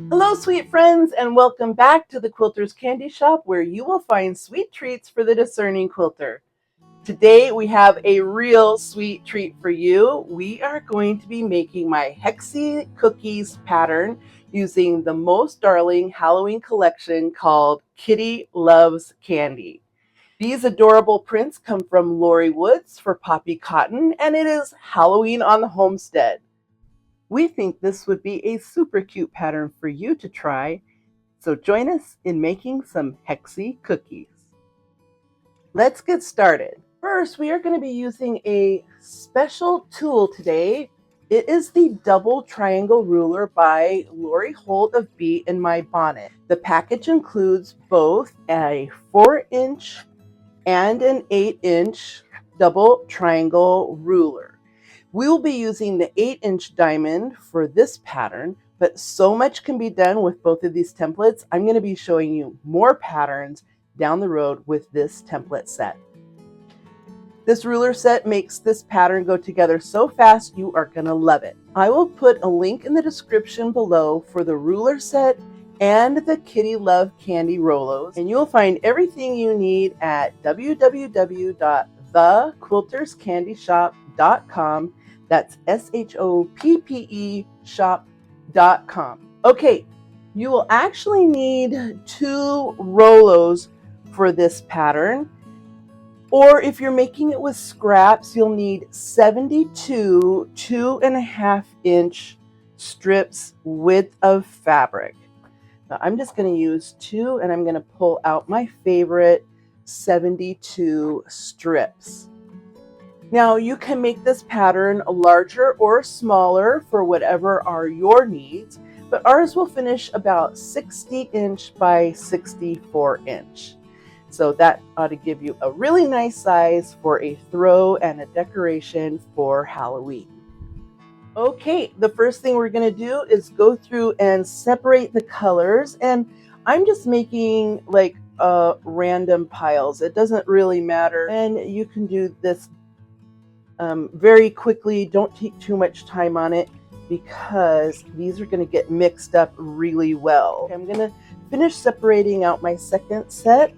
Hello, sweet friends, and welcome back to the Quilter's Candy Shop, where you will find sweet treats for the discerning quilter. Today, we have a real sweet treat for you. We are going to be making my Hexi-Cookies pattern using the most darling Halloween collection called Kitty Loves Candy. These adorable prints come from Lori Woods for Poppie Cotton, and it is Halloween on the Homestead. We think this would be a super cute pattern for you to try, so join us in making some Hexi-Cookies. Let's get started. First, we are going to be using a special tool today. It is the double triangle ruler by Lori Holt of Bee in My Bonnet. The package includes both a 4-inch and an 8-inch double triangle ruler. We will be using the 8-inch diamond for this pattern, but so much can be done with both of these templates. I'm going to be showing you more patterns down the road with this template set. This ruler set makes this pattern go together so fast you are going to love it. I will put a link in the description below for the ruler set and the Kitty Love Candy Rolos, and you'll find everything you need at www.thequilterscandyshop.com. That's SHOPPE shop.com. Okay, you will actually need 2 Rolos for this pattern, or if you're making it with scraps, you'll need 72 2.5-inch strips width of fabric. Now, I'm just going to use 2, and I'm going to pull out my favorite 72 strips. Now, you can make this pattern larger or smaller for whatever are your needs, but ours will finish about 60-inch by 64-inch. So that ought to give you a really nice size for a throw and a decoration for Halloween. Okay, the first thing we're going to do is go through and separate the colors, and I'm just making like random piles. It doesn't really matter, and you can do this very quickly. Don't take too much time on it because these are going to get mixed up really well. Okay, I'm going to finish separating out my second set,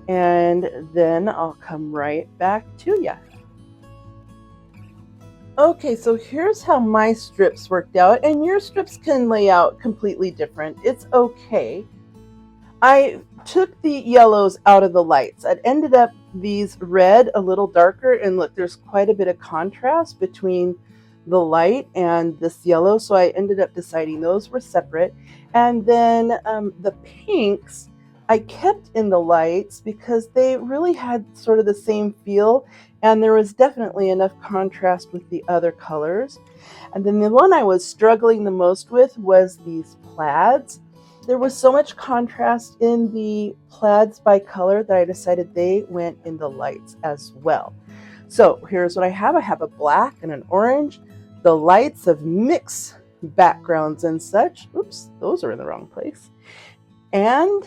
and then I'll come right back to you. Okay, so here's how my strips worked out, and your strips can lay out completely different. It's okay. I took the yellows out of the lights. I'd ended up these red a little darker, and look, there's quite a bit of contrast between the light and this yellow, so I ended up deciding those were separate. And then the pinks I kept in the lights because they really had sort of the same feel, and there was definitely enough contrast with the other colors. And then the one I was struggling the most with was these plaids. There was so much contrast in the plaids by color that I decided they went in the lights as well. So here's what I have. I have a black and an orange, the lights of mixed backgrounds and such. Oops, those are in the wrong place. And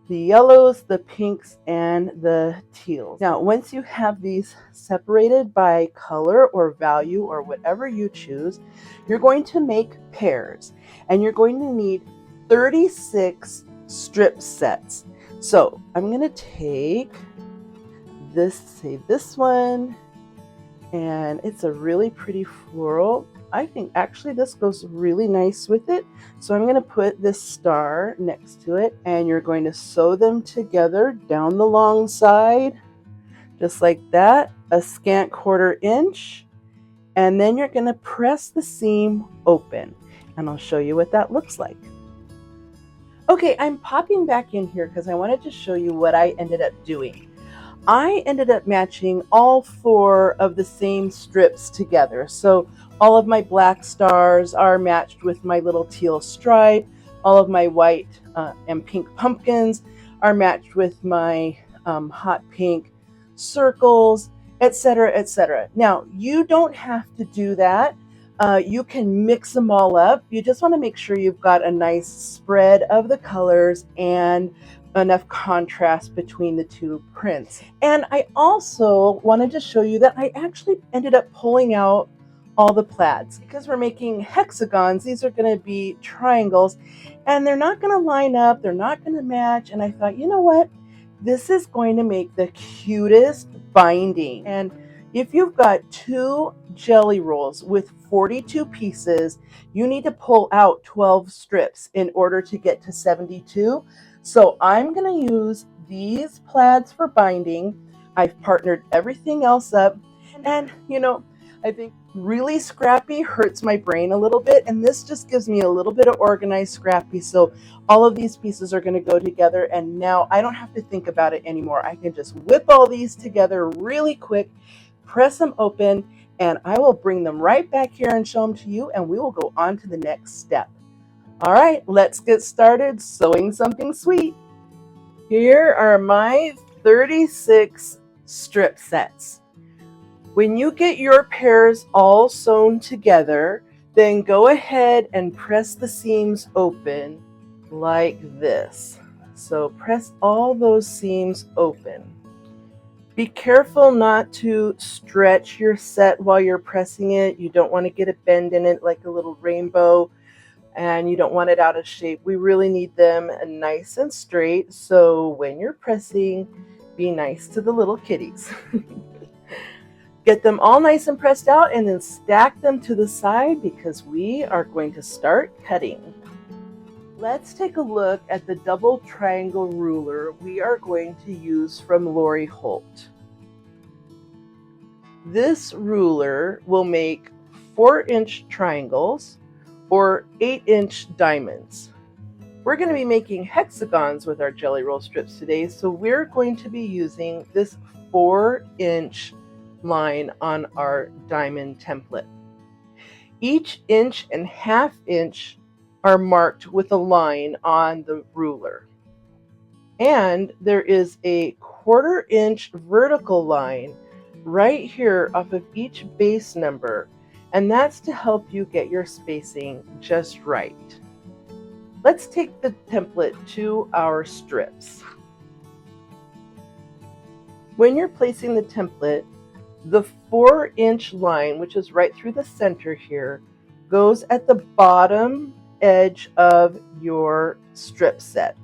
the yellows, the pinks, and the teals. Now, once you have these separated by color or value or whatever you choose, you're going to make pairs, and you're going to need 36 strip sets. So I'm going to take this, say this one, and it's a really pretty floral. I think actually this goes really nice with it. So I'm going to put this star next to it, and you're going to sew them together down the long side, just like that, a scant 1/4 inch, and then you're going to press the seam open, and I'll show you what that looks like. Okay, I'm popping back in here because I wanted to show you what I ended up doing. I ended up matching all 4 of the same strips together. So all of my black stars are matched with my little teal stripe. All of my white and pink pumpkins are matched with my hot pink circles, etc., etc. Now, you don't have to do that. You can mix them all up. You just want to make sure you've got a nice spread of the colors and enough contrast between the 2 prints. And I also wanted to show you that I actually ended up pulling out all the plaids. Because we're making hexagons, these are going to be triangles, and they're not going to line up, they're not going to match. And I thought, you know what? This is going to make the cutest binding. And if you've got 2 jelly rolls with 42 pieces, you need to pull out 12 strips in order to get to 72. So I'm going to use these plaids for binding. I've partnered everything else up, and I think really scrappy hurts my brain a little bit, and this just gives me a little bit of organized scrappy. So all of these pieces are going to go together, and now I don't have to think about it anymore. I can just whip all these together really quick, press them open, and I will bring them right back here and show them to you, and we will go on to the next step. All right, let's get started sewing something sweet. Here are my 36 strip sets. When you get your pairs all sewn together, then go ahead and press the seams open like this. So press all those seams open. Be careful not to stretch your set while you're pressing it. You don't want to get a bend in it like a little rainbow, and you don't want it out of shape. We really need them nice and straight. So when you're pressing, be nice to the little kitties. Get them all nice and pressed out, and then stack them to the side because we are going to start cutting. Let's take a look at the double triangle ruler we are going to use from Lori Holt. This ruler will make 4-inch triangles or 8-inch diamonds. We're going to be making hexagons with our jelly roll strips today, so we're going to be using this 4-inch line on our diamond template. Each 1.5 inch are marked with a line on the ruler, and there is a 1/4 inch vertical line right here off of each base number, and that's to help you get your spacing just right. Let's take the template to our strips. When you're placing the template, the 4-inch line, which is right through the center here, goes at the bottom edge of your strip set.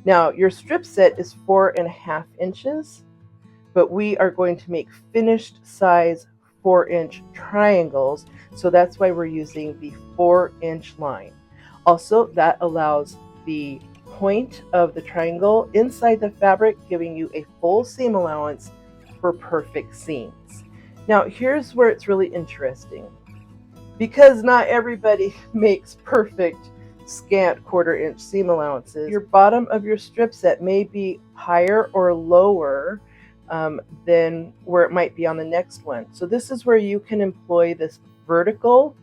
Now, your strip set is 4.5 inches, but we are going to make finished size 4-inch triangles, so that's why we're using the 4-inch line. Also, that allows the point of the triangle inside the fabric, giving you a full seam allowance for perfect seams. Now, here's where it's really interesting. Because not everybody makes perfect scant 1/4 inch seam allowances, your bottom of your strip set may be higher or lower than where it might be on the next one. So this is where you can employ this vertical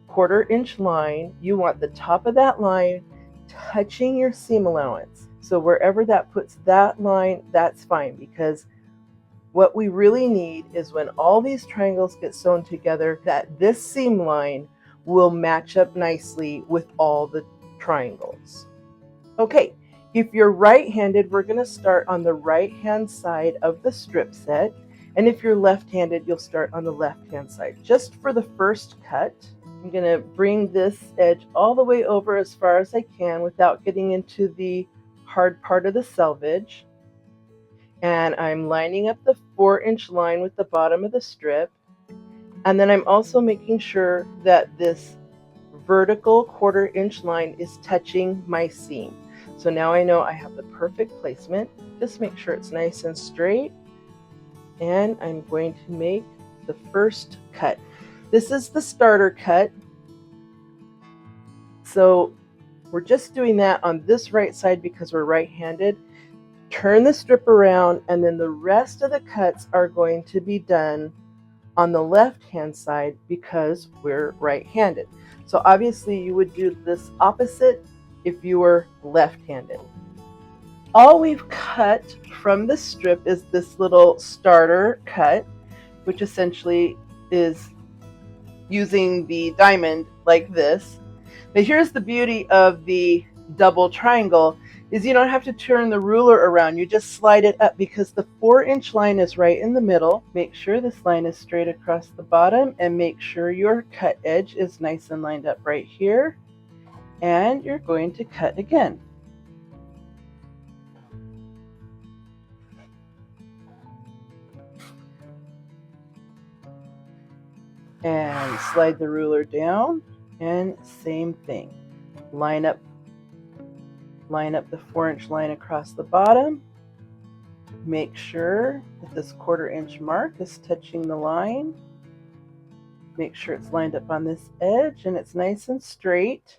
1/4 inch line. You want the top of that line touching your seam allowance. So wherever that puts that line, that's fine, because what we really need is when all these triangles get sewn together, that this seam line will match up nicely with all the triangles. Okay, if you're right-handed, we're going to start on the right-hand side of the strip set. And if you're left-handed, you'll start on the left-hand side. Just for the first cut, I'm going to bring this edge all the way over as far as I can without getting into the hard part of the selvage. And I'm lining up the 4-inch line with the bottom of the strip. And then I'm also making sure that this vertical 1/4 inch line is touching my seam. So now I know I have the perfect placement. Just make sure it's nice and straight. And I'm going to make the first cut. This is the starter cut. So we're just doing that on this right side because we're right-handed. Turn the strip around, and then the rest of the cuts are going to be done on the left-hand side because we're right-handed. So obviously you would do this opposite if you were left-handed. All we've cut from the strip is this little starter cut, which essentially is using the diamond like this. But here's the beauty of the double triangle. is you don't have to turn the ruler around. You just slide it up because the 4-inch line is right in the middle. Make sure this line is straight across the bottom and make sure your cut edge is nice and lined up right here. And you're going to cut again. And slide the ruler down, and same thing. Line up the 4-inch line across the bottom. Make sure that this 1/4-inch mark is touching the line. Make sure it's lined up on this edge and it's nice and straight.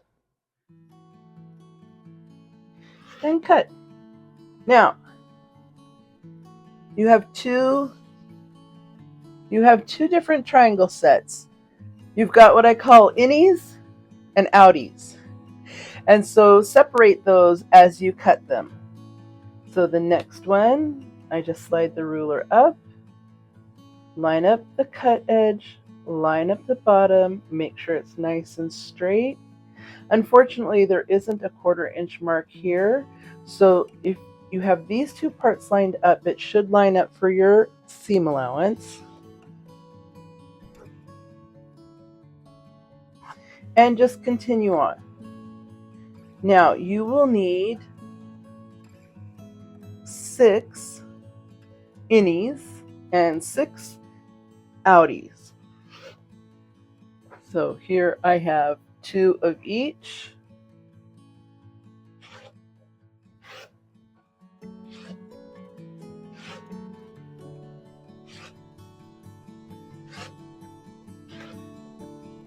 And cut. Now, you have two different triangle sets. You've got what I call innies and outies. And so separate those as you cut them. So the next one, I just slide the ruler up, line up the cut edge, line up the bottom, make sure it's nice and straight. Unfortunately, there isn't a 1/4-inch mark here. So if you have these two parts lined up, it should line up for your seam allowance. And just continue on. Now you will need 6 innies and 6 outies. So here I have 2 of each.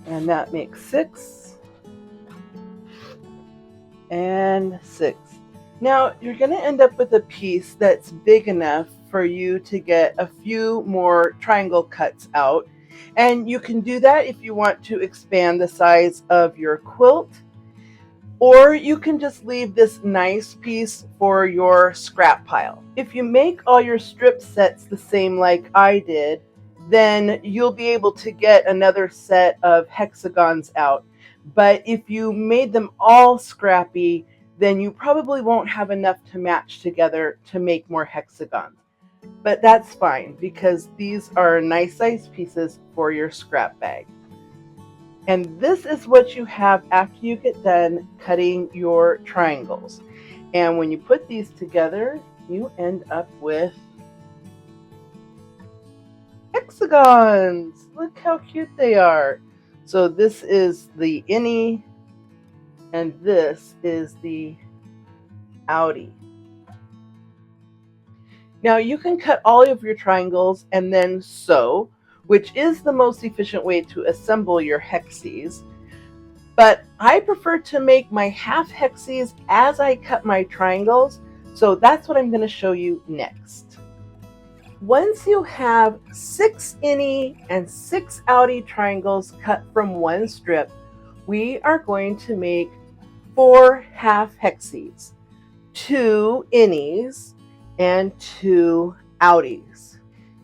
And that makes 6 and 6. Now you're going to end up with a piece that's big enough for you to get a few more triangle cuts out. And you can do that if you want to expand the size of your quilt, or you can just leave this nice piece for your scrap pile. If you make all your strip sets the same like I did, then you'll be able to get another set of hexagons out. But if you made them all scrappy, then you probably won't have enough to match together to make more hexagons. But that's fine because these are nice size pieces for your scrap bag. And this is what you have after you get done cutting your triangles. And when you put these together, you end up with hexagons. Look how cute they are. So this is the innie and this is the outie. Now you can cut all of your triangles and then sew, which is the most efficient way to assemble your hexes. But I prefer to make my half hexes as I cut my triangles, so that's what I'm going to show you next. Once you have 6 innie and 6 outie triangles cut from one strip, we are going to make 4 half hexes, 2 innies and 2 outies.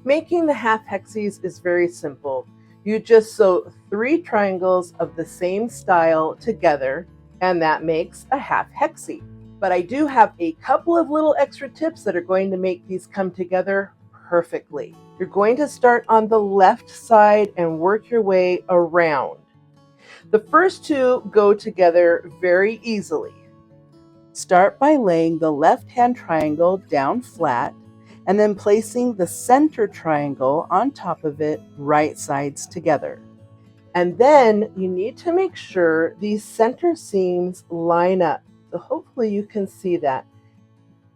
Making the half hexes is very simple. You just sew 3 triangles of the same style together, and that makes a half hexie. But I do have a couple of little extra tips that are going to make these come together perfectly. You're going to start on the left side and work your way around. The first 2 go together very easily. Start by laying the left-hand triangle down flat and then placing the center triangle on top of it, right sides together. And then you need to make sure these center seams line up. So hopefully you can see that.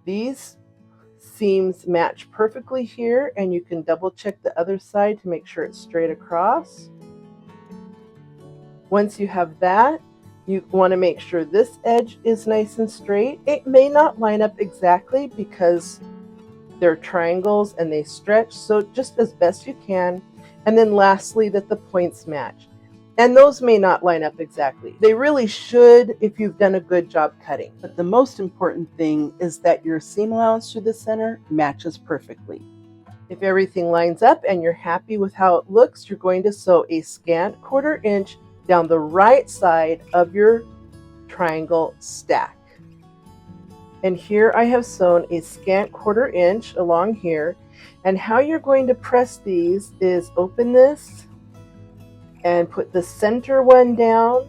These seams match perfectly here, and you can double check the other side to make sure it's straight across. Once you have that, you want to make sure this edge is nice and straight. It may not line up exactly because they're triangles and they stretch, so just as best you can. And then lastly, that the points match. And those may not line up exactly. They really should if you've done a good job cutting. But the most important thing is that your seam allowance through the center matches perfectly. If everything lines up and you're happy with how it looks, you're going to sew a scant 1/4 inch down the right side of your triangle stack. And here I have sewn a scant 1/4 inch along here. And how you're going to press these is open this and put the center one down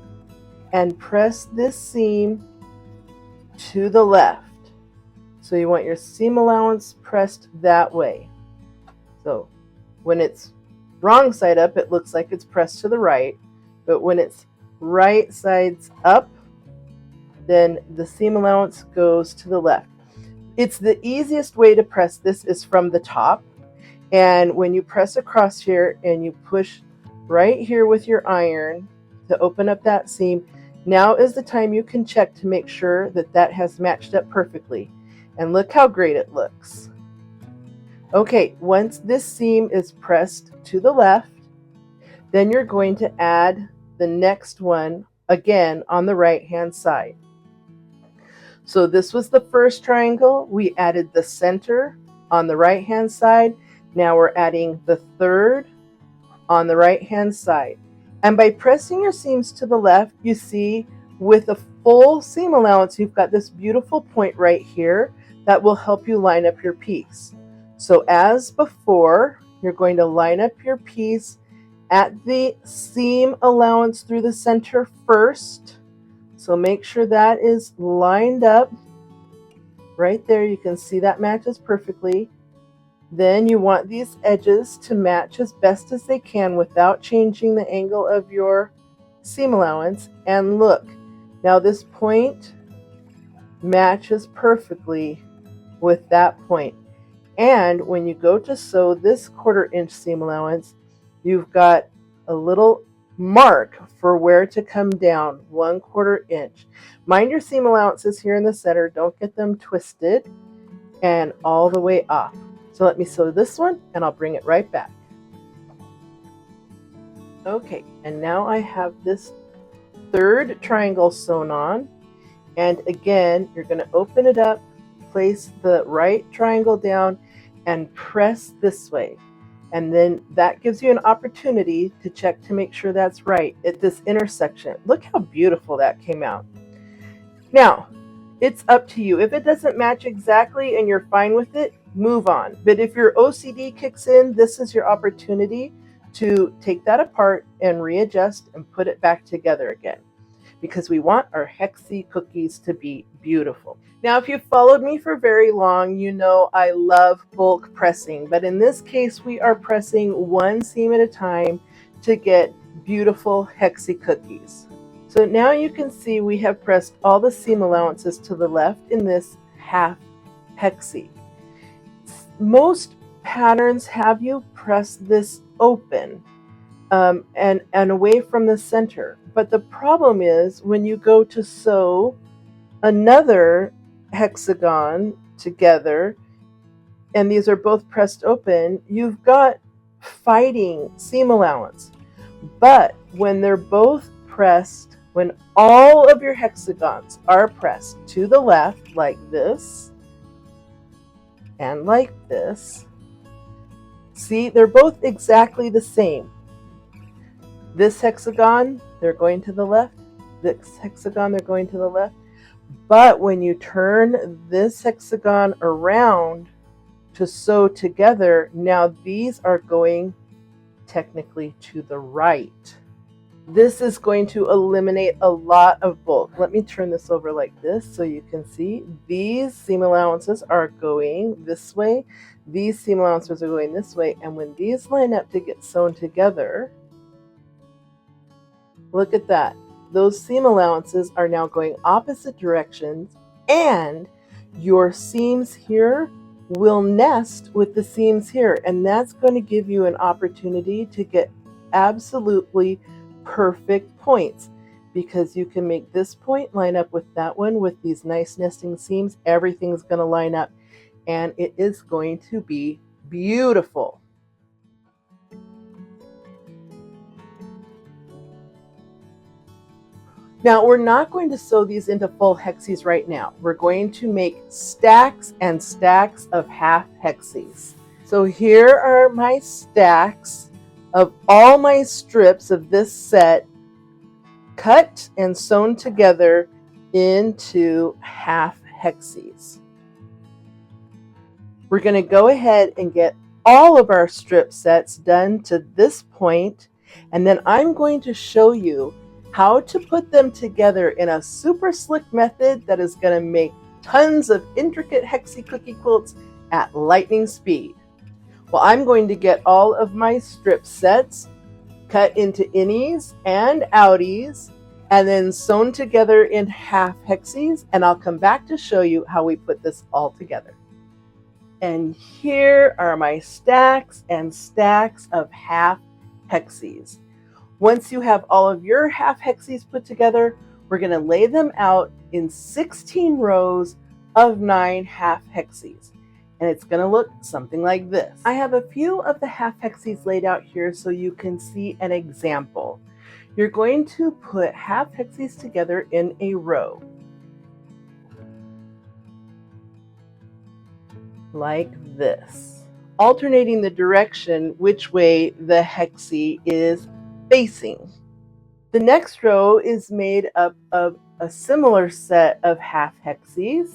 and press this seam to the left. So you want your seam allowance pressed that way. So when it's wrong side up, it looks like it's pressed to the right, but when it's right sides up, then the seam allowance goes to the left. It's the easiest way to press this is from the top, and when you press across here and you push right here with your iron to open up that seam, now is the time you can check to make sure that that has matched up perfectly. And look how great it looks. Okay, once this seam is pressed to the left, then you're going to add the next one again on the right hand side. So this was the first triangle. We added the center on the right hand side. Now we're adding the third on the right hand side. And by pressing your seams to the left, you see with a full seam allowance, you've got this beautiful point right here that will help you line up your piece. So as before, you're going to line up your piece at the seam allowance through the center first. So make sure that is lined up right there. You can see that matches perfectly. Then you want these edges to match as best as they can without changing the angle of your seam allowance. And look, now this point matches perfectly with that point. And when you go to sew this 1/4 inch seam allowance, you've got a little mark for where to come down, 1/4 inch. Mind your seam allowances here in the center, don't get them twisted, and all the way off. So let me sew this one and I'll bring it right back. Okay, and now I have this third triangle sewn on, and again you're going to open it up, place the right triangle down and press this way, and then that gives you an opportunity to check to make sure that's right at this intersection. Look how beautiful that came out. Now it's up to you. If it doesn't match exactly and you're fine with it, move on. But if your OCD kicks in, this is your opportunity to take that apart and readjust and put it back together again, because we want our Hexi-Cookies to be beautiful. Now, if you've followed me for very long, you know I love bulk pressing, but in this case, we are pressing one seam at a time to get beautiful Hexi-Cookies. So now you can see we have pressed all the seam allowances to the left in this half hexi. Most patterns have you press this open and away from the center. But the problem is when you go to sew another hexagon together, and these are both pressed open, you've got fighting seam allowance. But when they're both pressed, when all of your hexagons are pressed to the left like this and like this, see, they're both exactly the same. This hexagon, they're going to the left. This hexagon, they're going to the left. But when you turn this hexagon around to sew together, now these are going technically to the right. This is going to eliminate a lot of bulk. Let me turn this over like this so you can see. These seam allowances are going this way. These seam allowances are going this way. And when these line up to get sewn together, look at that. Those seam allowances are now going opposite directions, and your seams here will nest with the seams here. And that's going to give you an opportunity to get absolutely perfect points, because you can make this point line up with that one with these nice nesting seams. Everything's going to line up and it is going to be beautiful. Now we're not going to sew these into full hexes right now. We're going to make stacks and stacks of half hexes. So here are my stacks of all my strips of this set, cut and sewn together into half hexes. We're going to go ahead and get all of our strip sets done to this point, and then I'm going to show you how to put them together in a super slick method that is going to make tons of intricate Hexi-Cookie quilts at lightning speed. Well, I'm going to get all of my strip sets cut into innies and outies and then sewn together in half hexes, and I'll come back to show you how we put this all together. And here are my stacks and stacks of half hexes. Once you have all of your half hexes put together, we're going to lay them out in 16 rows of 9 half hexes. And it's going to look something like this. I have a few of the half hexes laid out here so you can see an example. You're going to put half hexes together in a row, like this, alternating the direction which way the hexie is facing. The next row is made up of a similar set of half hexes.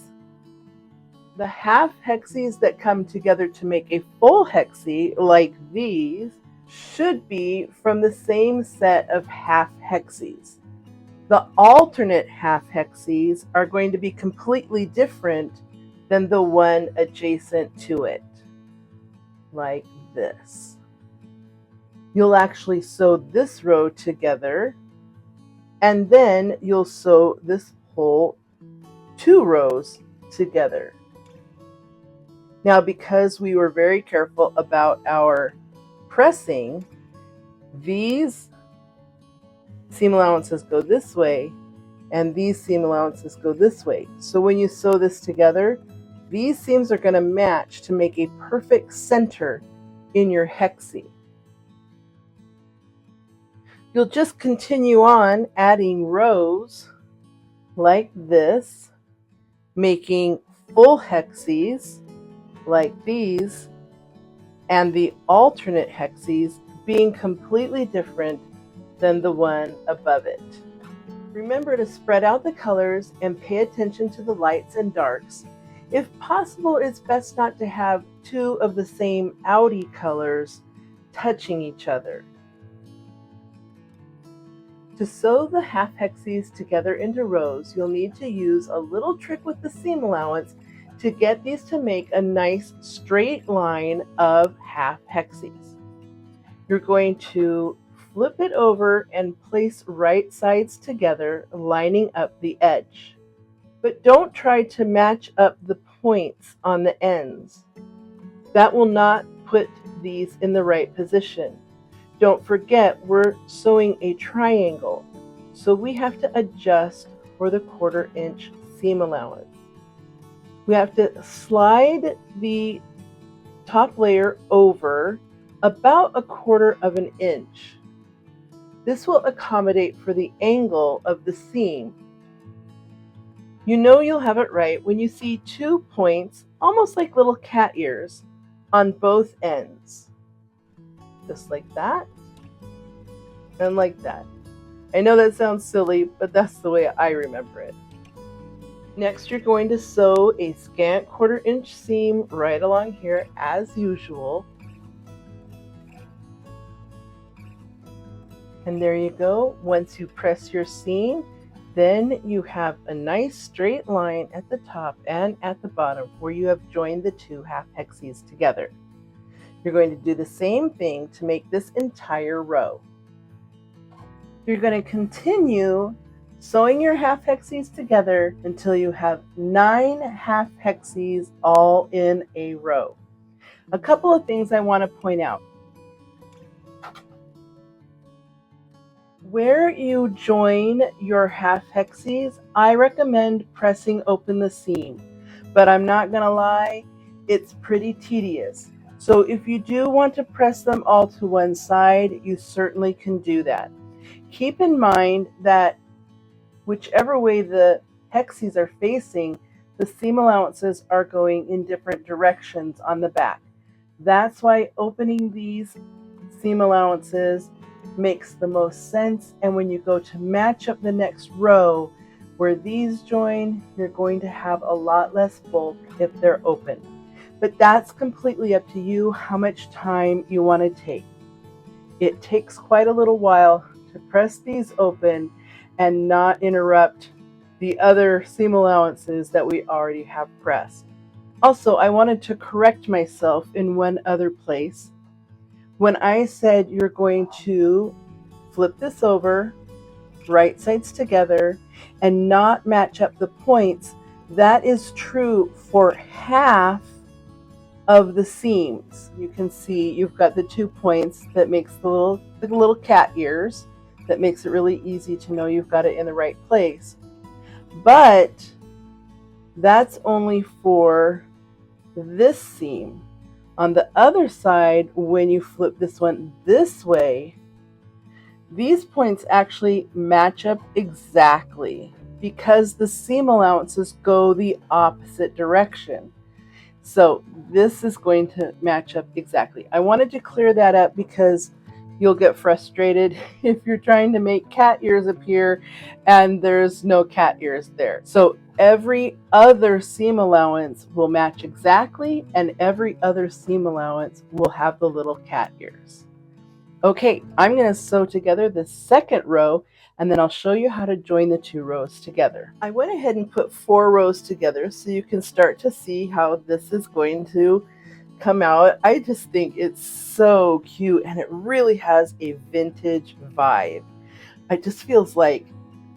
The half hexes that come together to make a full hexie, like these, should be from the same set of half hexes. The alternate half hexes are going to be completely different than the one adjacent to it, like this. You'll actually sew this row together, and then you'll sew this whole 2 rows together. Now, because we were very careful about our pressing, these seam allowances go this way, and these seam allowances go this way. So when you sew this together, these seams are going to match to make a perfect center in your hexie. You'll just continue on adding rows like this, making full hexes like these, and the alternate hexes being completely different than the one above it. Remember to spread out the colors and pay attention to the lights and darks. If possible, it's best not to have 2 of the same outie colors touching each other. To sew the half hexes together into rows, you'll need to use a little trick with the seam allowance to get these to make a nice straight line of half hexes. You're going to flip it over and place right sides together, lining up the edge. But don't try to match up the points on the ends. That will not put these in the right position. Don't forget, we're sewing a triangle, so we have to adjust for the 1/4 inch seam allowance. We have to slide the top layer over about 1/4 inch. This will accommodate for the angle of the seam. You know you'll have it right when you see 2 points, almost like little cat ears, on both ends. Just like that, and like that. I know that sounds silly, but that's the way I remember it. Next, you're going to sew a scant 1/4 inch seam right along here as usual. And there you go. Once you press your seam, then you have a nice straight line at the top and at the bottom where you have joined the 2 half hexes together. You're going to do the same thing to make this entire row. You're going to continue sewing your half hexes together until you have 9 half hexes all in a row. A couple of things I want to point out. Where you join your half hexes, I recommend pressing open the seam, but I'm not going to lie, it's pretty tedious. So if you do want to press them all to one side, you certainly can do that. Keep in mind that whichever way the hexes are facing, the seam allowances are going in different directions on the back. That's why opening these seam allowances makes the most sense, and when you go to match up the next row, Where these join, you're going to have a lot less bulk if they're open. But that's completely up to you how much time you want to take. It takes quite a little while to press these open and not interrupt the other seam allowances that we already have pressed. Also, I wanted to correct myself in one other place. When I said you're going to flip this over, right sides together, and not match up the points, that is true for half of the seams. You can see you've got the 2 points that makes the little cat ears, that makes it really easy to know you've got it in the right place. But that's only for this seam. On the other side, when you flip this one this way, these points actually match up exactly because the seam allowances go the opposite direction. So this is going to match up exactly. I wanted to clear that up because you'll get frustrated if you're trying to make cat ears appear and there's no cat ears there. So every other seam allowance will match exactly, and every other seam allowance will have the little cat ears. Okay, I'm going to sew together the second row, and then I'll show you how to join the 2 rows together. I went ahead and put 4 rows together so you can start to see how this is going to come out. I just think it's so cute, and it really has a vintage vibe. It just feels like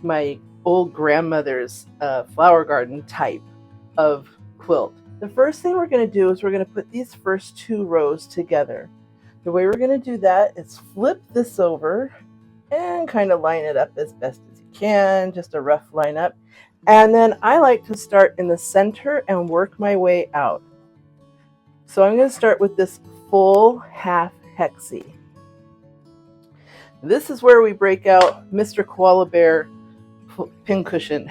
my old grandmother's flower garden type of quilt. The first thing we're going to do is we're going to put these first 2 rows together. The way we're going to do that is flip this over and kind of line it up as best as you can, just a rough line up. And then I like to start in the center and work my way out. So I'm going to start with this full half hexie. This is where we break out Mr. Koala Bear pincushion.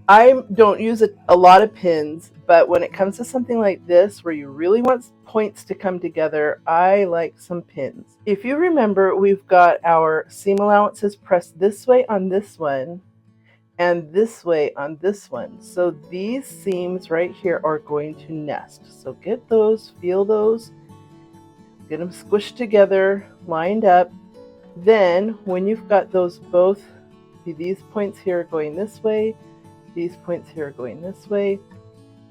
I don't use a lot of pins, but when it comes to something like this where you really want points to come together, I like some pins. If you remember, we've got our seam allowances pressed this way on this one and this way on this one. So these seams right here are going to nest. So get those, feel those, get them squished together, lined up. Then when you've got those both, see these points here going this way, these points here are going this way,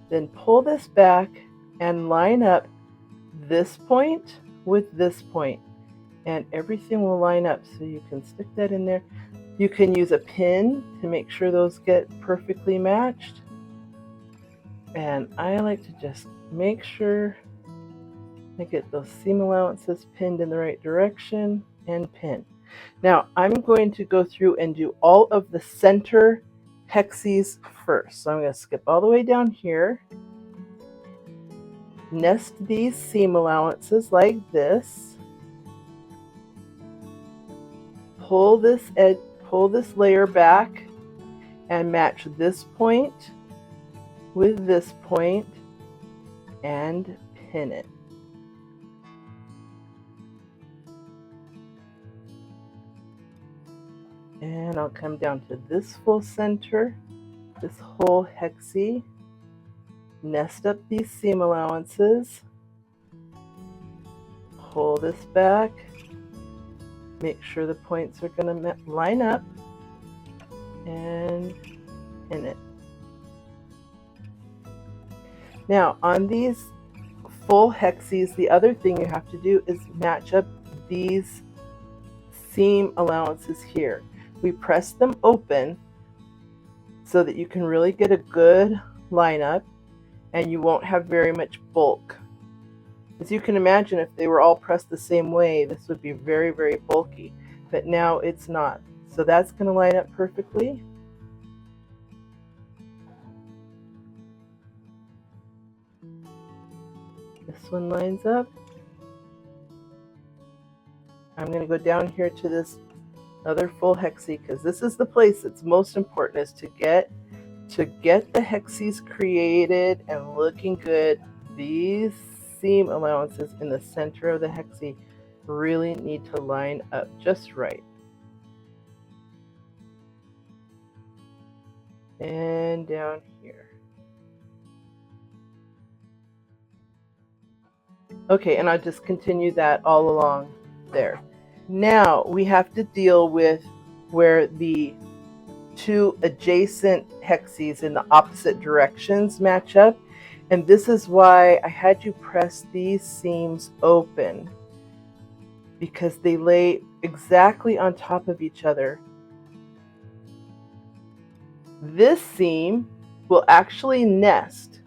then pull this back and line up this point with this point, and everything will line up. So you can stick that in there. You can use a pin to make sure those get perfectly matched, and I like to just make sure I get those seam allowances pinned in the right direction and pin. Now I'm going to go through and do all of the center hexes first. So I'm going to skip all the way down here, nest these seam allowances like this, pull this layer back and match this point with this point and pin it. And I'll come down to this full center, this whole hexie, nest up these seam allowances, pull this back, make sure the points are going to line up, and pin it. Now on these full hexes, the other thing you have to do is match up these seam allowances here. We press them open so that you can really get a good lineup and you won't have very much bulk. As you can imagine, if they were all pressed the same way, this would be very, very bulky, but now it's not. So that's going to line up perfectly. This one lines up. I'm going to go down here to this other full hexie because this is the place that's most important, is to get the hexes created and looking good. These seam allowances in the center of the hexie really need to line up just right. and down here. Okay, and I'll just continue that all along there. Now we have to deal with where the two adjacent hexes in the opposite directions match up, and this is why I had you press these seams open, because they lay exactly on top of each other. This seam will actually nest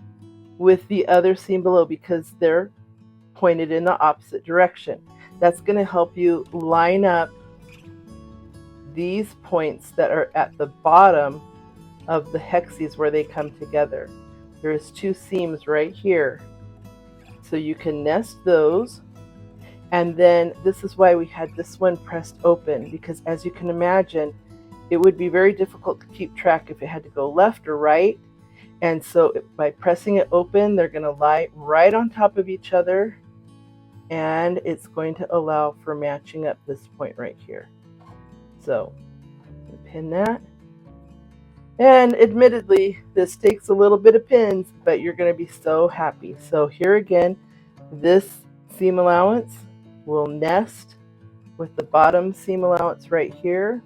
with the other seam below because they're pointed in the opposite direction. That's going to help you line up these points that are at the bottom of the hexes where they come together. There's two seams right here, so you can nest those. And then this is why we had this one pressed open, because as you can imagine, it would be very difficult to keep track if it had to go left or right. And so by pressing it open, they're going to lie right on top of each other, and it's going to allow for matching up this point right here. So pin that. And admittedly, this takes a little bit of pins, but you're going to be so happy. So here again, this seam allowance will nest with the bottom seam allowance right here.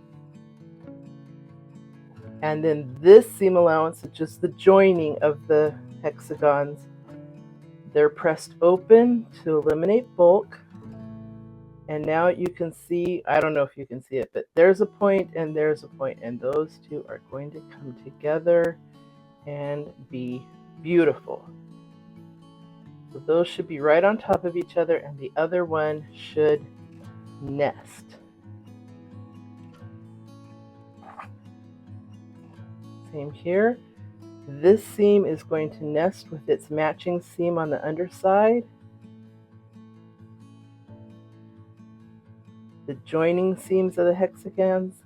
And then this seam allowance is just the joining of the hexagons. They're pressed open to eliminate bulk. And now you can see, I don't know if you can see it, but there's a point and there's a point, and those two are going to come together and be beautiful. So those should be right on top of each other, and the other one should nest. Same here. This seam is going to nest with its matching seam on the underside. The joining seams of the hexagons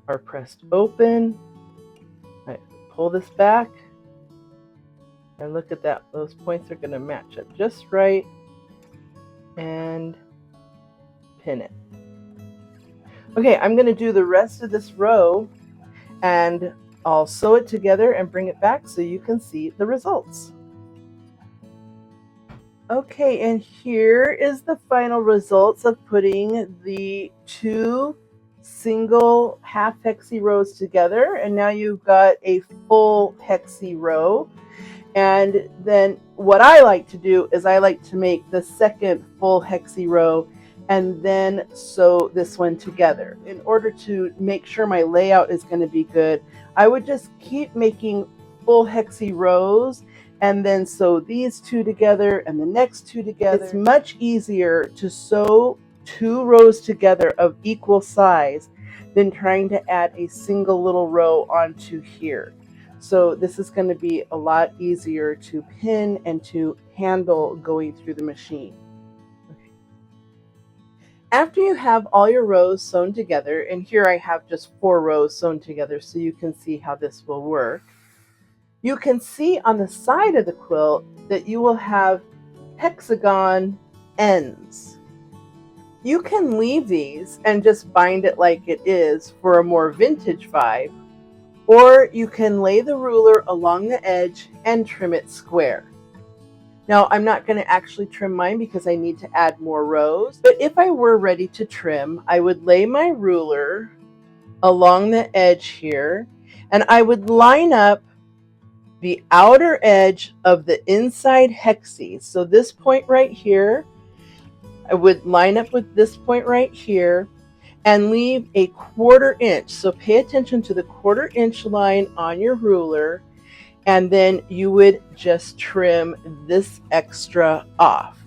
are pressed open. I pull this back, and look at that. Those points are going to match up just right, and pin it. Okay, I'm going to do the rest of this row, and I'll sew it together and bring it back so you can see the results. Okay, and here is the final results of putting the two single half hexy rows together, and now you've got a full hexy row. And then what I like to do is I like to make the second full hexy row and then sew this one together. In order to make sure my layout is going to be good, I would just keep making full hexy rows and then sew these two together and the next two together. It's much easier to sew two rows together of equal size than trying to add a single little row onto here. So this is going to be a lot easier to pin and to handle going through the machine. Okay. After you have all your rows sewn together, and here I have just 4 rows sewn together so you can see how this will work, you can see on the side of the quilt that you will have hexagon ends. You can leave these and just bind it like it is for a more vintage vibe, or you can lay the ruler along the edge and trim it square. Now, I'm not going to actually trim mine because I need to add more rows, but if I were ready to trim, I would lay my ruler along the edge here, and I would line up the outer edge of the inside hexes. So this point right here, I would line up with this point right here and leave a 1/4 inch. So pay attention to the 1/4 inch line on your ruler, and then you would just trim this extra off.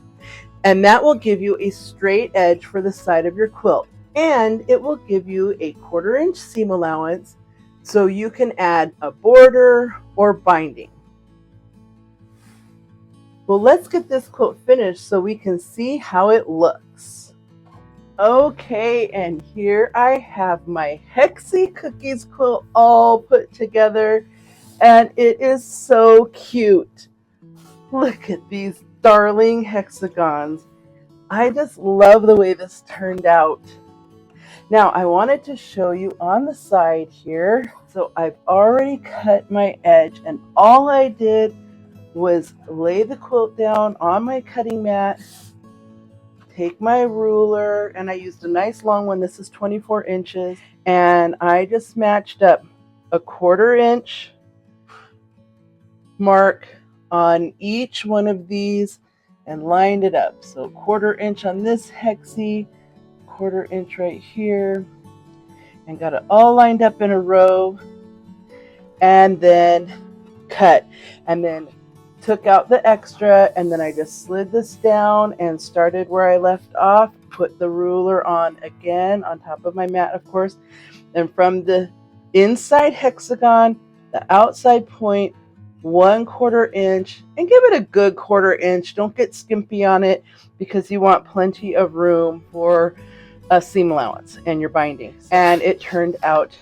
And that will give you a straight edge for the side of your quilt. And it will give you a 1/4 inch seam allowance so you can add a border or binding. Well, let's get this quilt finished so we can see how it looks. Okay, and here I have my Hexi-Cookies quilt all put together, and it is so cute. Look at these darling hexagons. I just love the way this turned out. Now I wanted to show you on the side here. So I've already cut my edge, and all I did was lay the quilt down on my cutting mat, take my ruler, and I used a nice long one. This is 24 inches, and I just matched up a 1/4 inch mark on each one of these and lined it up. So 1/4 inch on this hexie, 1/4 inch right here, and got it all lined up in a row, and then cut, and then took out the extra, and then I just slid this down and started where I left off, put the ruler on again on top of my mat, of course, and from the inside hexagon, the outside point, 1/4 inch, and give it a good 1/4 inch. Don't get skimpy on it because you want plenty of room for a seam allowance and your bindings. And it turned out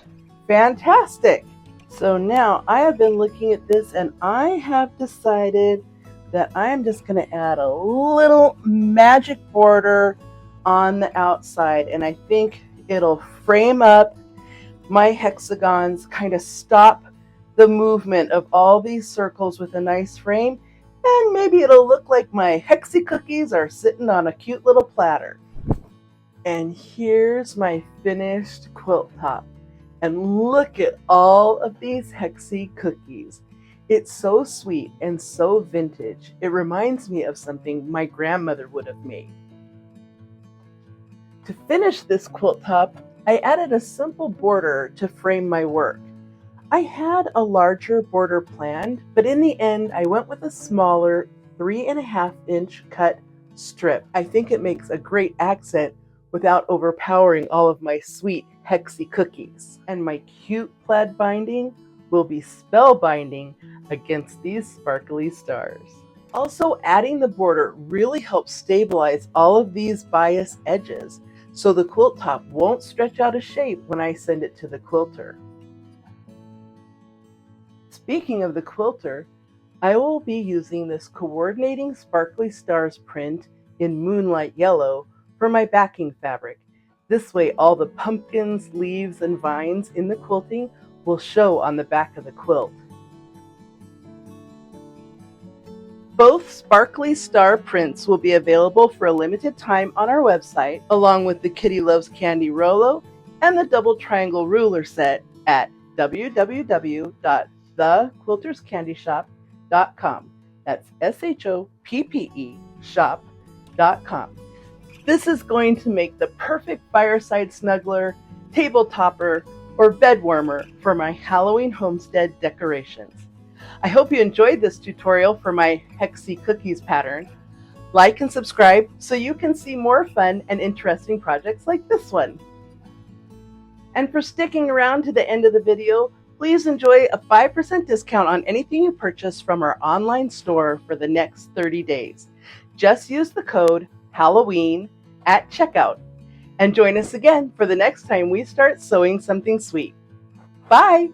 fantastic. So now I have been looking at this, and I have decided that I am just going to add a little magic border on the outside, and I think it'll frame up my hexagons, kind of stop the movement of all these circles with a nice frame, and maybe it'll look like my Hexi-Cookies are sitting on a cute little platter. And here's my finished quilt top. And look at all of these Hexi-Cookies. It's so sweet and so vintage. It reminds me of something my grandmother would have made. To finish this quilt top, I added a simple border to frame my work. I had a larger border planned, but in the end, I went with a smaller 3.5 inch cut strip. I think it makes a great accent without overpowering all of my sweet Hexi-Cookies. And my cute plaid binding will be spellbinding against these sparkly stars. Also, adding the border really helps stabilize all of these bias edges, so the quilt top won't stretch out of shape when I send it to the quilter. Speaking of the quilter, I will be using this coordinating sparkly stars print in Moonlight Yellow for my backing fabric. This way all the pumpkins, leaves, and vines in the quilting will show on the back of the quilt. Both sparkly star prints will be available for a limited time on our website, along with the Kitty Loves Candy Rolo and the double triangle ruler set at www.thequilterscandyshop.com. That's SHOPPE shop.com. This is going to make the perfect fireside snuggler, table topper, or bed warmer for my Halloween homestead decorations. I hope you enjoyed this tutorial for my Hexi-Cookies pattern. Like and subscribe so you can see more fun and interesting projects like this one. And for sticking around to the end of the video, please enjoy a 5% discount on anything you purchase from our online store for the next 30 days. Just use the code Halloween at checkout, and join us again for the next time we start sewing something sweet. Bye!